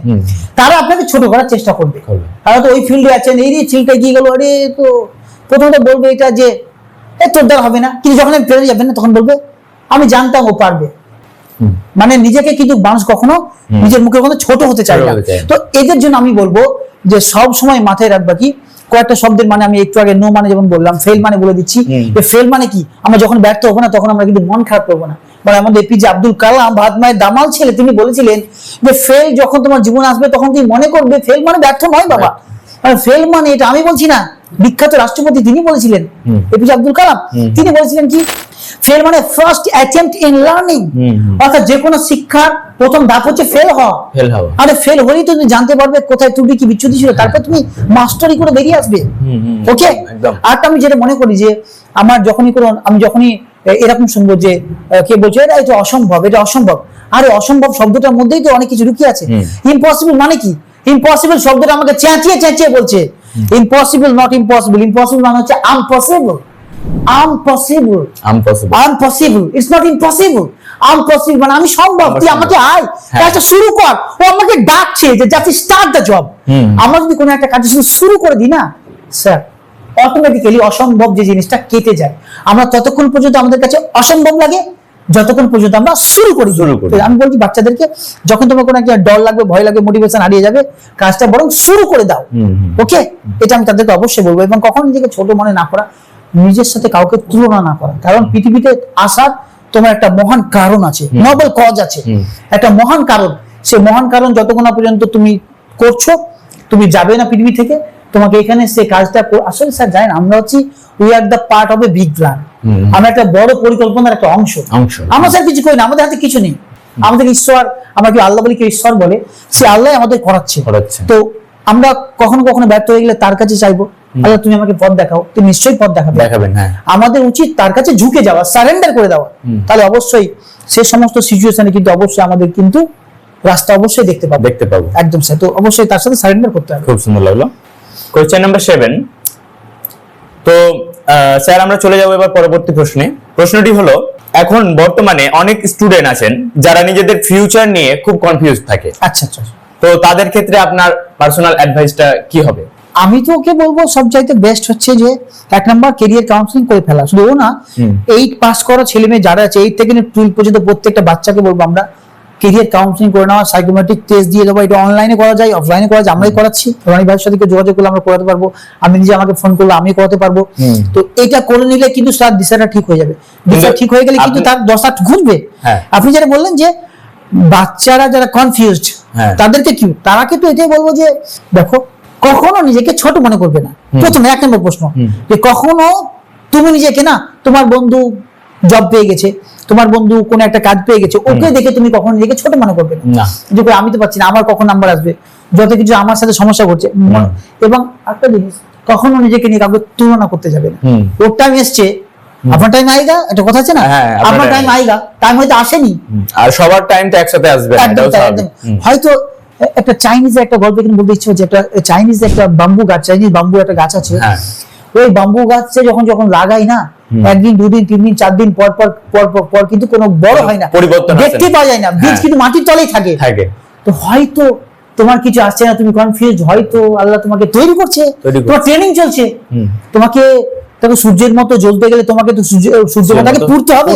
তারা আপনাকে ছোট করার চেষ্টা করবে। তারা তো ওই ফিল্ডে আছেন, এই রে ছেলেটা গিয়ে গেল, আরে তো প্রথমে তো বলবে এটা যে তোর দ্বারা হবে না, কিন্তু যখন পেরে যাবেন না তখন বলবে আমি জানতাম ও পারবে। মানে নিজেকে কিন্তু মানুষ কখনো নিজের মুখে কখনো ছোট হতে চায় না। তো এদের জন্য আমি বলবো যে সব সময় মাথায় রাখবা কি কয়েকটা শব্দের মানে আমি একটু আগে নো মানে যেমন বললাম, ফেল মানে বলে দিচ্ছি। ফেল মানে কি, আমরা যখন ব্যর্থ হবো না তখন আমরা কিন্তু মন খারাপ করবো না। মানে আমাদের এপিজে আব্দুল কালাম ভারত মায়ের দামাল ছেলে, তিনি বলেছিলেন যে ফেল যখন তোমার জীবনে আসবে তখন তুমি মনে করবে ফেল মানে ব্যর্থ নয় বাবা, ফেল মানে এটা আমি বলছি না, বিখ্যাত রাষ্ট্রপতি তিনি বলেছিলেন, এপিজে আব্দুল কালাম, তিনি বলেছিলেন কি ফেল মানে ফার্স্ট অ্যাটেম্পট ইন লার্নিং, অর্থাৎ যে কোনো শিক্ষার প্রথম ধাপ হচ্ছে ফেল হওয়া। আরে ফেল হলেই তো তুমি জানতে পারবে কোথায় ত্রুটি কি বিচ্যুতি ছিল, তারপর তুমি মাস্টারি করে বেরিয়ে আসবে। ওকে, আরটা আমি যেটা মনে করি যে আমার আমি যখনই এরকম শুনবো যে কে বলছে এটা অসম্ভব, এটা অসম্ভব, আরে অসম্ভব শব্দটার মধ্যেই তো অনেক কিছু লুকিয়ে আছে। ইম্পসিবল মানে কি, ইম্পসিবল শব্দটা আমাকে চেঁচিয়ে বলছে ইম্পসিবল, নট ইম্পসিবল। ইম্পসিবল মানে হচ্ছে impossible, it's not impossible, impossible মানে আমি সম্ভব, তুই আমাকে আয় কাজটা শুরু কর, ও আমাকে ডাকছে যে জাস্ট স্টার্ট দ্য জব। আমরা যদি কোনো একটা কাজ শুরু করে দিই না স্যার, অটোমেটিক্যালি অসম্ভব যে জিনিসটা কেটে যায়। আমরা ততক্ষণ পর্যন্ত আমাদের কাছে অসম্ভব লাগে যতক্ষণ পর্যন্ত আমরা শুরু করি। তো আমি বলছি বাচ্চাদেরকে, যখন তোমার কোনো একটা ডর লাগবে, ভয় লাগবে, মোটিভেশন হারিয়ে যাবে, কাজটা বরং শুরু করে দাও। ওকে, এটা আমি তাদেরকে অবশ্যই বলবো। এবং কখনো নিজেকে ছোট মনে না করা, নিজের সাথে কাউকে তুলনা না করা। কারণ পৃথিবীতে আসার তোমার একটা মহান কারণ আছে, নোবেল কজ আছে, একটা মহান কারণ। সেই মহান কারণ যতক্ষণ না পর্যন্ত তুমি করছো, তুমি যাবে না পৃথিবী থেকে। তোমাকে এখানে সে কাজটা আসলে স্যার জানেন, আমরা হচ্ছি we are the part of a big plan. আমরা একটা বড় পরিকল্পনার একটা অংশ। আমরা স্যার কিছু করি না, আমাদের হাতে কিছু নেই। আমাদের ঈশ্বর, আমরা কি আল্লাহ বলি, কি ঈশ্বর বলে, সে আল্লাহ আমাদের করাচ্ছে। তো আমরা কখনো কখনো ব্যর্থ হয়ে গেলে তার কাছে চাইবো, আল্লাহ তুমি আমাকে পথ দেখাও। তুমি নিশ্চয়ই পথ দেখাবেন। আমাদের উচিত তার কাছে ঝুঁকে যাওয়া, সারেন্ডার করে দেওয়া। তাহলে অবশ্যই সে সমস্ত সিচুয়েশনে কিন্তু অবশ্যই আমাদের কিন্তু রাস্তা অবশ্যই দেখতে পাবো। একদম স্যার। তো অবশ্যই তার সাথে সারেন্ডার করতে হবে। খুব সুন্দর লাগলো। Question number 7। তো স্যার আমরা চলে যাবো এবার পরবর্তী প্রশ্নে। প্রশ্নটি হলো, এখন বর্তমানে অনেক স্টুডেন্ট আছেন যারা নিজেদের ফিউচার নিয়ে খুব কনফিউজ থাকে। আচ্ছা। তো তাদের ক্ষেত্রে আপনার পার্সোনাল অ্যাডভাইসটা কি হবে? আমি তো ওকে বলবো সবচাইতে বেস্ট হচ্ছে যে 1 নাম্বার ক্যারিয়ার কাউন্সিলিং করে ফেলা। শুধু ও না, 8 পাস করা ছেলে মেয়ে যারা আছে, 8 থেকে 12 পর্যন্ত প্রত্যেকটা বাচ্চাকে বলবো আমরা ক্যারিয়ার কাউন্সিলিং করে নেওয়া, সাইকোমেট্রিক টেস্ট দিয়ে দেবো। এটা অনলাইনে করা যায়, অফলাইনে করা যায়, আমরাই করাচ্ছি। রনি ভাইয়ের সাথে যোগাযোগ করলে আমরা করাতে পারবো, আমি নিজে আমাকে ফোন করলে আমি করাতে পারবো। তো এটা করে নিলে কিন্তু তার দিশাটা ঠিক হয়ে যাবে। দিশা ঠিক হয়ে গেলে কিন্তু তার দশা ঘুরবে। আপনি যেটা বললেন যে বাচ্চারা যারা কনফিউজড, তাদেরকে কি, তারা কিন্তু এটাই বলবো যে দেখো, কখনো নিজেকে ছোট মনে করবে না। প্রথমে 1 নম্বর প্রশ্ন, যে কখনো তুমি নিজেকে না, তোমার বন্ধু জব পেয়ে গেছে, তোমার বন্ধু কোনো একটা কাজ পেয়ে গেছে, ওকে দেখে তুমি কখনো নিজেকে ছোট মনে করবে না। যে আমি তো পাচ্ছি না, আমার কখন নাম্বার আসবে, যত কিছু আমার সাথে সমস্যা ঘটছে। এবং একটা জিনিস, কখনো নিজেকে নিয়ে কাউকে তুলনা করতে যাবে না। ওর টাইম এসছে, আপনার টাইম আইগা, একটা কথা আছে না, আপনার টাইম আইগা, টাইম হয়তো আসেনি, আর সবার টাইম তো একসাথে আসবে না। হয়তো একটা চাইনিজের একটা গল্প এখানে বলতে ইচ্ছে হচ্ছে। একটা চাইনিজ একটা বাম্বু গাছ, চাইনিজ বাম্বু একটা গাছ আছে। ওই বাম্বু গাছে যখন লাগাই না, 1 দিন 2 দিন 3 দিন 4 দিন পর কিন্তু কোনো বড় হয় না, পরিবর্তন দেখতে পাওয়া যায় না, বীজ কিন্তু মাটির তলেই থাকে। তো হয়তো তোমার কিছু আসছে না, তুমি কনফিউজ, হয়তো আল্লাহ তোমাকে তৈরি করছে, তোমার ট্রেনিং চলছে। তোমাকে সূর্যের মতো জ্বলতে গেলে তোমাকে তো সূর্যটাকে পুড়তে হবে।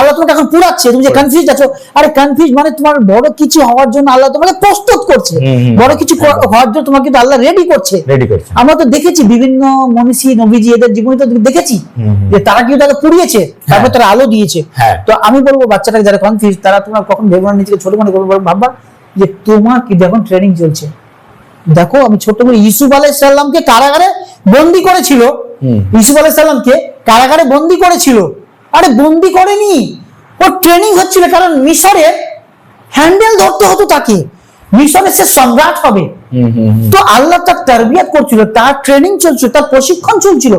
আল্লাহ তোমাকে এখন পুড়াচ্ছে, তুমি যে কনফিউজ আছো। আরে কনফিউজ মানে তোমার বড় কিছু হওয়ার জন্য আল্লাহ তোমাকে প্রস্তুত করছে, বড় কিছু হওয়ার জন্য তোমাকে কিন্তু আল্লাহ রেডি করছে। আমরা তো দেখেছি বিভিন্ন মনীষী নবীজি এদের জীবনে তো দেখেছি যে তারা কিন্তু তাকে পুড়িয়েছে, তারপর তারা আলো দিয়েছে। তো আমি বলবো বাচ্চাটাকে যারা কনফিউজ, তারা তোমার কখন ভেবে নিজেকে ছোট মনে করবে, ভাববা যে তোমার কি যখন ট্রেনিং চলছে। দেখো, আমি ছোট্ট করে ইউসুফ আলাইহিস সালামকে কারাগারে বন্দী করেছিল, ইউসুফ আলাইহিস সালামকে কারাগারে বন্দী করেছিল। আরে বন্দী করেনি, ওর ট্রেনিং হচ্ছিল। কারণ মিশরের হ্যান্ডেল ধরতে হতো তাকে, মিশরের সে সম্রাট হবে। তো আল্লাহ তার তারবিয়াত করছিল, তার ট্রেনিং চলছিল, তার প্রশিক্ষণ চলছিল।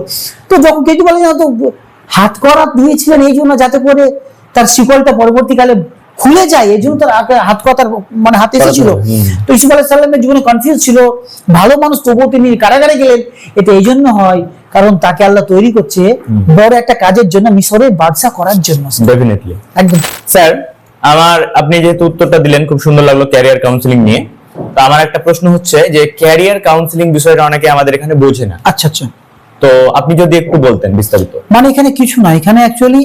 তো যখন কেউ বলে না, তো হাত করা দিয়েছিলেন এই জন্য যাতে করে তার শিকলটা পরবর্তীকালে খুলে যায়, এই জন্য তার হাত কথার মানে হাতে এসেছিল। তো ইউসুফ আলাইহিস সালামের জীবনে কনফিউজ ছিল, ভালো মানুষ, তবুও তিনি কারাগারে গেলেন। এটা এই জন্য হয় কারণ তাকে আল্লাহ তৈরি করছে বড় একটা কাজের জন্য, মিশরের বাদশা করার জন্য। ডেফিনেটলি, একদম। স্যার, আপনি যেহেতু উত্তরটা দিলেন, খুব সুন্দর লাগলো ক্যারিয়ার কাউন্সিলিং নিয়ে। তো আমার একটা প্রশ্ন হচ্ছে যে ক্যারিয়ার কাউন্সিলিং বিষয়টা অনেকে আমাদের এখানে বোঝে না। আচ্ছা। তো আপনি যদি একটু বলতেন বিস্তারিত। মানে এখানে কিছু না, এখানে অ্যাকচুয়ালি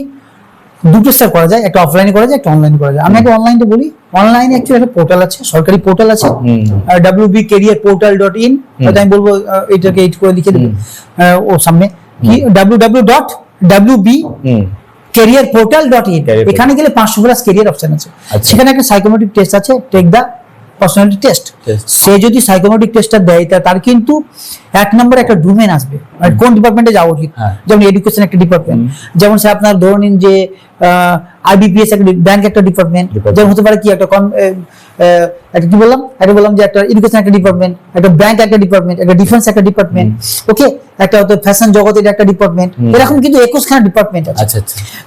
দুটো স্যার করা যায়, একটা অফলাইনে করা যায়, একটা অনলাইনে করা যায়। আমি আগে অনলাইনে বলি। অনলাইনে অ্যাকচুয়ালি একটা পোর্টাল আছে, সরকারি পোর্টাল আছে, wbcareerportal.in। আমি বলবো এটাকে এইট করে লিখে দেবো ও সামনে, কি www.careerportal.in। এখানে গেলে 500+ ক্যারিয়ার অপশন আছে। সেখানে একটা সাইকোমেট্রিক টেস্ট আছে, টেক দা পার্সোনালিটি টেস্ট। সে যদি সাইকোমেট্রিক টেস্টটা দেয়, তার কিন্তু 1 নম্বর একটা ডোমেন আসবে, কোন ডিপার্টমেন্টে যাওয়া উচিত। যেমন এডুকেশন একটা ডিপার্টমেন্ট, যেমন সে আপনার ধরে নিন যে আইবিপিএস একটা ব্যাংক একটা ডিপার্টমেন্ট, যেমন হতে পারে কি একটা কি বললাম, একটা বললাম যে একটা এডুকেশন একটা ডিপার্টমেন্ট, একটা ব্যাংক একটা ডিপার্টমেন্ট, একটা ডিফেন্স একটা ডিপার্টমেন্ট, ওকে, একটা হয়তো ফ্যাশন জগতের একটা ডিপার্টমেন্ট। এরকম কিন্তু 21 খানা ডিপার্টমেন্ট আছে।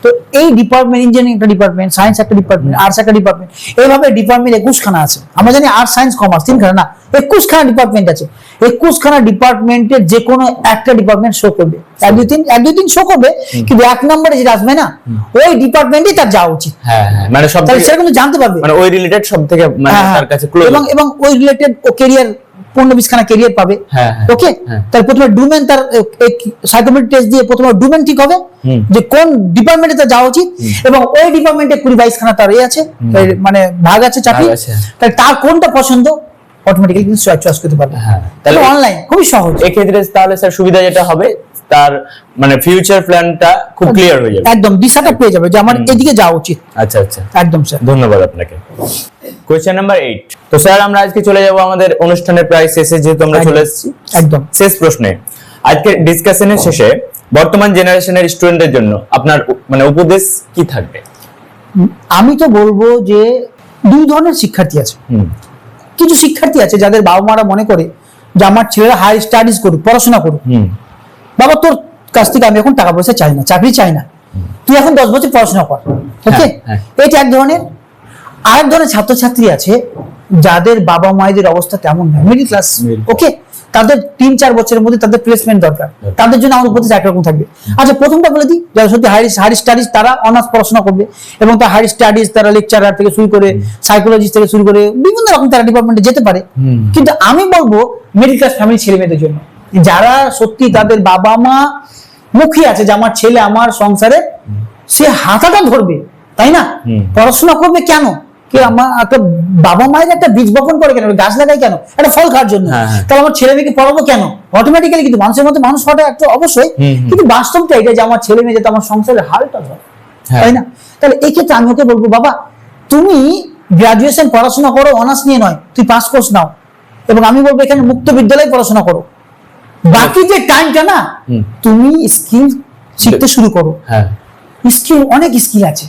তো এই ডিপার্টমেন্ট, ইঞ্জিনিয়ারিং একটা ডিপার্টমেন্ট, সায়েন্স একটা ডিপার্টমেন্ট, আর্টস একটা ডিপার্টমেন্ট, এইভাবে ডিপার্টমেন্ট 21 খানা আছে। আমরা জানি আর্টস, সায়েন্স, কমার্স 3 খানা না, 21 খানা ডিপার্টমেন্ট আছে। 21 খানা ডিপার্টমেন্টের যে কোনো একটা ডিপার্টমেন্ট শো করবে, এক দুই দিন শো করবে, কিন্তু 1 নম্বরে যেটা আসবে না, ওই ডিপার্টমেন্টে তার যাওয়া উচিত। মানে সব সেটা কিন্তু জানতে পারবে, মানে ওই রিলেটেড সব থেকে মানে তার কাছে ক্লোজ, এবং ওই রিলেটেড ও ক্যারিয়ার 15-20 খানা ক্যারিয়ার পাবে। হ্যাঁ, হ্যাঁ, ওকে, হ্যাঁ। তাহলে প্রথমে ডোমেন তার সাইকোমেট্রিক টেস্ট দিয়ে প্রথমে ডোমেন ঠিক হবে যে কোন ডিপার্টমেন্টে তার যাওয়া উচিত, এবং ওই ডিপার্টমেন্টে 20-22 খানা তার আছে, মানে ভাগ আছে চাকরি, ভাগ আছে। তাহলে তার কোনটা পছন্দ অটোমেটিক্যালি কিন্তু চয়েস করতে পারবে। হ্যাঁ, তাহলে তাহলে অনলাইন খুবই সহজ। এক্ষেত্রে তাহলে স্যার সুবিধা যেটা হবে, তার মানে ফিউচার প্ল্যানটা খুব ক্লিয়ার হয়ে যাবে, একদম দিশাটা পেয়ে যাবে যে আমার এদিকে যাওয়া উচিত। আচ্ছা আচ্ছা, একদম স্যার। ধন্যবাদ আপনাকে। Question number 8। তো স্যার আমরা আজকে চলে যাব আমাদের অনুষ্ঠানের প্রায় শেষে, যেহেতু আমরা চলে এসেছি একদম শেষ প্রশ্নে। আজকে ডিসকাশনের শেষে বর্তমান জেনারেশনের স্টুডেন্টদের জন্য আপনার মানে উপদেশ কি থাকবে? আমি তো বলবো যে দুই ধরনের শিক্ষার্থী আছে। কিছু শিক্ষার্থী আছে যাদের বাবা মারা মনে করে যে আমার ছেলেরা হাই স্টাডিজ করুক, পড়াশোনা করুক। বাবা তোর কাছ থেকে আমি এখন টাকা পয়সা চাই না, চাকরি চাই না, তুই এখন 10 বছর পড়াশোনা কর। ওকে, হ্যাঁ। এটা এক ধরনের। আরেক ধরনের ছাত্রছাত্রী আছে যাদের বাবা মায়েদের অবস্থা তেমন নয়, মিডল ক্লাস। ওকে, তাদের 3-4 বছরের মধ্যে তাদের প্লেসমেন্ট দরকার, তাদের জন্য আমার উপদেশ একরকম থাকবে। আচ্ছা, প্রথমটা বলে দিই, যারা সত্যি হাই স্টাডিজ তারা অনার্স পড়াশোনা করবে, এবং তার হাই স্টাডিজ তারা লেকচারার থেকে শুরু করে সাইকোলজিস্ট থেকে শুরু করে বিভিন্ন রকম তারা ডিপার্টমেন্টে যেতে পারে। কিন্তু আমি বলবো মিডল ক্লাস ফ্যামিলি ছেলে মেয়েদের জন্য, যারা সত্যি তাদের বাবা মা মুখী আছে যে আমার ছেলে আমার সংসারে সে হাতাটা ধরবে, তাই না, পড়াশোনা করবে কেন, কি আমার একটা বাবা মায়ের একটা বীজ বপন করে কেন, গাছ লাগাই কেন, একটা ফল খাওয়ার জন্য। তাহলে আমার ছেলে মেয়েকে পড়াবো কেন? অটোমেটিক্যালি কিন্তু মানুষের মধ্যে মানুষ হওয়াটা একটা অবশ্যই, কিন্তু বাস্তবটা এটা যে আমার ছেলে মেয়ে যাতে আমার সংসারের হালটা ধরে, তাই না। তাহলে এই ক্ষেত্রে আমি ওকে বলবো, বাবা তুমি গ্রাজুয়েশন পড়াশোনা করো, অনার্স নিয়ে নয়, তুই পাস কোর্স নাও, এবং আমি বলবো এখানে মুক্ত বিদ্যালয়ে পড়াশোনা করো। বাকি যে টাইমটা না তুমি স্কিল শিখতে শুরু করো। স্কিল, অনেক স্কিল আছে।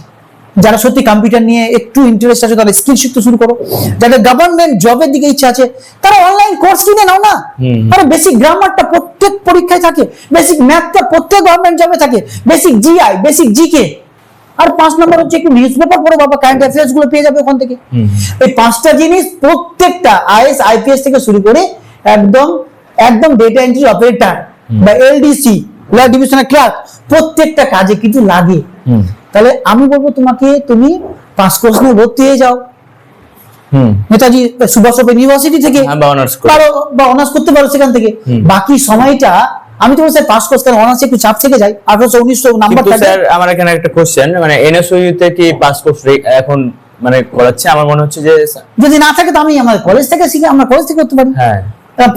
যারা সত্যি কম্পিউটার নিয়ে একটু ইন্টারেস্ট আছে তারা স্কিল শিখতে শুরু করো। যাদের গভর্নমেন্ট জবের দিকে ইচ্ছা আছে তারা অনলাইন কোর্স কিনে নাও না। তারা বেসিক গ্রামারটা প্রত্যেক পরীক্ষায় থাকে, বেসিক ম্যাথটা প্রত্যেক গভর্নমেন্ট জবে থাকে, বেসিক জিআই, বেসিক জিকে। আর 5 নম্বর হচ্ছে একটু নিউজ পেপার পড়ো বাবা, কারেন্ট অ্যাফেয়ার্স গুলো পেয়ে যাবে ওখান থেকে। এই 5টা জিনিস প্রত্যেকটা আইএস আইপিএস থেকে শুরু করে একদম একদম ডেটা এন্ট্রি অপারেটর বা এলডিসি ল ডিভিশনাল ক্লার্ক প্রত্যেকটা কাজে কিছু লাগে। তাহলে আমি বলবো তোমাকে তুমি পাস কোর্স নিয়ে ভর্তি হয়ে যাও নেতাজি সুভাষ ইউনিভার্সিটি থেকে, বা অনার্স করতে পারো সেখান থেকে। বাকি সময়টা আমি তো বলছি পাস কোর্স, কারণ অনার্সে একটু চাপ থেকে যায়, 1800-1900 নাম্বার থাকে। স্যার আমার এখানে একটা কোশ্চেন, মানে এনএসইউ তে কি পাস কোর্স এখন মানে করাচ্ছে? আমার মনে হচ্ছে যে যদি না থাকে তো আমি আমার কলেজ থেকে শিখে আমরা কলেজ থেকে করতে পারি। হ্যাঁ,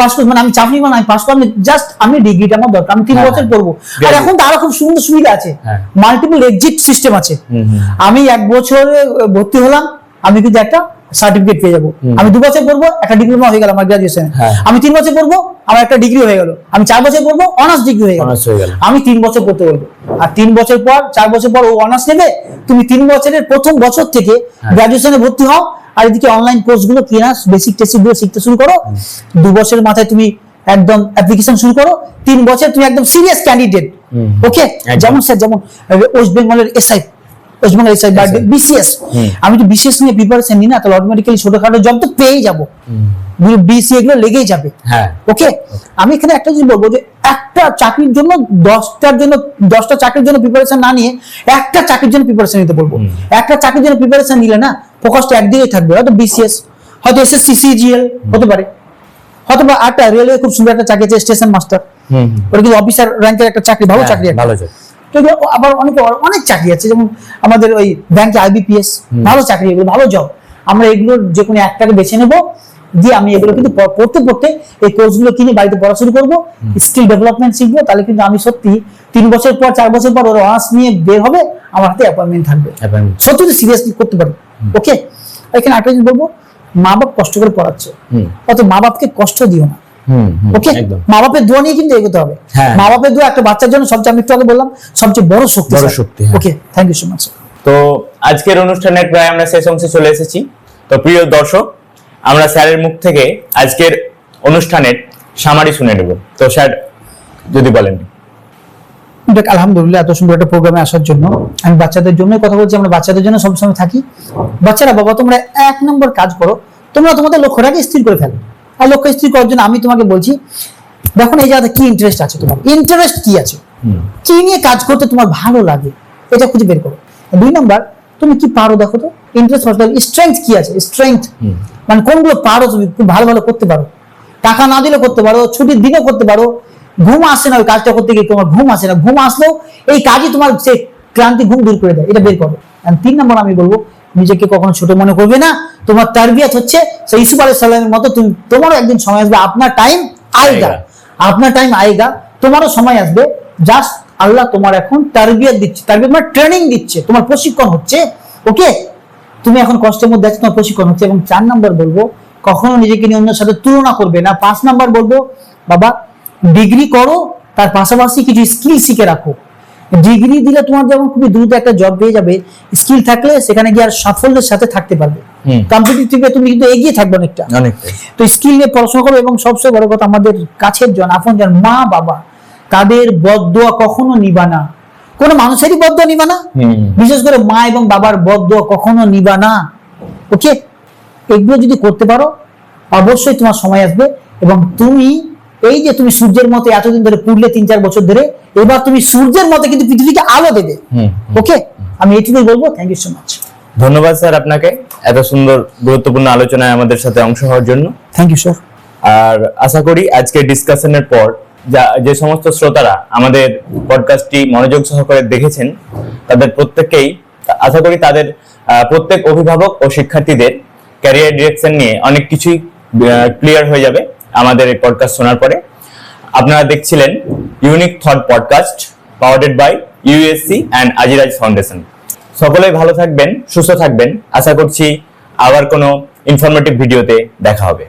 পাস কোর্স মানে আমি চাকরি মানে আমি পাস করব, জাস্ট আমি ডিগ্রিটা আমার দরকার, আমি 3 বছর পড়বো। আর এখন তো আরো খুব সুন্দর সুবিধা আছে, মাল্টিপল এক্সিট সিস্টেম আছে। আমি 1 বছরে ভর্তি হলাম, আমি কিন্তু একটা সার্টিফিকেট পেয়ে যাবো। আমি 2 বছর পড়বো, একটা ডিপ্লোমা হয়ে গেল আমার গ্রাজুয়েশন। আমি 3 বছর পড়বো, আমার একটা ডিগ্রি হয়ে গেল। আমি 4 বছর পড়বো, অনার্স ডিগ্রি হয়ে গেল। আমি 3 বছর পড়তে বলবো, আর 3 বছর পর 4 বছর পর ও অনার্স নেবে। তুমি 3 বছরের প্রথম বছর থেকে গ্রাজুয়েশনে ভর্তি হও, আর এদিকে অনলাইন কোর্স গুলো কিনা বেসিক টেসিক গুলো শিখতে শুরু করো। 2 বছরের মাথায় তুমি একদম অ্যাপ্লিকেশন শুরু করো। 3 বছর তুমি একদম সিরিয়াস ক্যান্ডিডেট। ওকে, যেমন স্যার যেমন ওয়েস্ট বেঙ্গলের এসআই, ওয়েস্ট বেঙ্গল এসআই বা বিসিএস, আমি তো বিসিএস নিয়ে প্রিপারেশন নিই না, তাহলে অটোমেটিক্যালি ছোটখাটো জব তো পেয়েই যাবো, বিসি এগুলো লেগেই যাবে। ওকে, আমি এখানে একটা জিনিস বলবো যে একটা চাকরির জন্য 10টা চাকরির জন্য প্রিপারেশন না নিয়ে একটা চাকরির জন্য প্রিপারেশন নিতে বলবো। একটা চাকরির জন্য প্রিপারেশন নিলে না ফোকাসটা একদিকেই থাকবে, হয়তো বিসিএস, হয়তো এসএসসি সিজিএল হতে পারে, হয়তো বা একটা রেলওয়ে খুব সুন্দর একটা চাকরি আছে স্টেশন মাস্টার, ওটা কিন্তু অফিসার র্যাঙ্কের একটা চাকরি, ভালো চাকরি, ভালো চাকরি। আবার অনেক চাকরি আছে, যেমন আমাদের ওই ব্যাংকে আইবিপিএস, ভালো চাকরি, এগুলো ভালো জব। আমরা এগুলোর যে কোনো একটাকে বেছে নেবো, দিয়ে আমি এগুলো কিন্তু পড়তে পড়তে এই কোর্সগুলো কিনে বাড়িতে পড়া শুরু করবো, স্কিল ডেভেলপমেন্ট শিখবো। তাহলে কিন্তু আমি সত্যি 3 বছর পর 4 বছর পর ওরা অনার্স নিয়ে বের হবে, আমার হাতে অ্যাপয়েন্টমেন্ট থাকবে, সত্যি তো সিরিয়াসলি করতে পারি। ওকে, এখানে একটা জিনিস বলবো, মা বাপ কষ্ট করে পড়াচ্ছে, অত মা বাপকে কষ্ট দিও না। ওকে, মা বাপের দোয়া নিয়ে কিন্তু এগোতে হবে। মা বাপের দোয়া একটা বাচ্চার জন্য সবচেয়ে, আমি একটু আগে বললাম, সবচেয়ে বড় শক্তি। ওকে, থ্যাংক ইউ সো মাচ। তো আজকের অনুষ্ঠানের প্রায় আমরা শেষ অংশে চলে এসেছি। তো প্রিয় দর্শক, আমরা স্যারের মুখ থেকে আজকের অনুষ্ঠানের সামারি শুনে নেব। তো স্যার যদি বলেন। দেখ, আলহামদুলিল্লাহ এত সুন্দর একটা প্রোগ্রামে আসার জন্য। আমি বাচ্চাদের জন্যই কথা বলছি, আমরা বাচ্চাদের জন্য সবসময় থাকি। বাচ্চারা বাবা, তোমরা 1 নম্বর কাজ করো, তোমরা তোমাদের লক্ষ্যটাকে স্থির করে ফেলো। আর লক্ষ্য স্থির করার জন্য আমি তোমাকে বলছি, দেখো এই জায়গাতে কি ইন্টারেস্ট আছে, তোমার ইন্টারেস্ট কি আছে, কি নিয়ে কাজ করতে তোমার ভালো লাগে, এটা খুঁজে বের করো। 2 নম্বর, তুমি কি পারো দেখো তো, ইন্টারেস্ট, স্ট্রেংথ কি আছে, স্ট্রেংথ মানে কোনগুলো পারো, তুমি খুব ভালো ভালো করতে পারো। টাকা না দিলেও করতে পারো, ছুটির দিনেও করতে পারো। ঘুম আসে না ওই কাজটা করতে গিয়ে, তোমার ঘুম আসে না, ঘুম আসলেও এই কাজই তোমার সে ক্লান্তি ঘুম দূর করে দেয়, এটা বের করো। আর 3 নম্বর আমি বলবো, নিজেকে কখনো ছোট মনে করবে না। তোমার তারবিয়াত হচ্ছে সেই ইউসুফ আলাইহিস সালামের মতো, তুমি তোমারও একদিন সময় আসবে, আপনার টাইম আয়েগা, আপনার টাইম আয়েগা, তোমারও সময় আসবে। জাস্ট আল্লাহ তোমার এখন তারবিয়াত দিচ্ছে, তারবিয়াত মানে ট্রেনিং দিচ্ছে, তোমার প্রশিক্ষণ হচ্ছে। ওকে, তুমি এখন কষ্টের মধ্যে আছো, তোমার প্রশিক্ষণ হচ্ছে। এবং 4 নম্বর বলবো, কখনো নিজেকে নিয়ে অন্যের সাথে তুলনা করবে না। 5 নম্বর বলবো, বাবা ডিগ্রি করো, তার পাশাপাশি কিছু স্কিল শিখে রাখো। ডিগ্রি দিলে তোমার যেমন খুবই দ্রুত একটা জব পেয়ে যাবে, স্কিল থাকলে সেখানে গিয়ে আর সাফল্যের সাথে থাকতে পারবে। কম্পিটিটিভে তুমি কিন্তু এগিয়ে থাকবে অনেকটা। তো স্কিল নিয়ে পড়াশোনা করো। এবং সবচেয়ে বড় কথা, আমাদের কাছের জন, আপন জন, মা বাবা, তাদের বদদোয়া কখনো নিবা না। কোনো মানুষেরই বদদোয়া নিবা না, বিশেষ করে মা এবং বাবার বদদোয়া কখনো নিবা না। ওকে, এগুলো যদি করতে পারো, অবশ্যই তোমার সময় আসবে। এবং তুমি এই যে তুমি সূর্যের মতো এতদিন ধরে পুড়লে 3-4 বছর ধরে, এবার তুমি সূর্যের মতো কিন্তু পৃথিবীকে আলো দেবে। ওকে, আমি এইটুকুই বলবো। Thank you so much. ধন্যবাদ স্যার আপনাকে এত সুন্দর গুরুত্বপূর্ণ আলোচনায় আমাদের সাথে অংশ হওয়ার জন্য। Thank you sir. আর আশা করি আজকে ডিসকাশনের পর যে সমস্ত শ্রোতারা আমাদের পডকাস্টটি মনোযোগ সহকারে দেখেছেন, তাদের প্রত্যেককেই আশা করি তাদের প্রত্যেক অভিভাবক ও শিক্ষার্থীদের ক্যারিয়ার ডিরেকশন নিয়ে অনেক কিছুই ক্লিয়ার হয়ে যাবে আমাদের এই পডকাস্ট শোনার পরে। আপনারা দেখছিলেন unique thought podcast, powered by USC and Aziraj foundation. সকলেই ভালো থাকবেন, সুস্থ থাকবেন। আশা করছি আবার কোনো ইনফরমেটিভ ভিডিওতে দেখা হবে।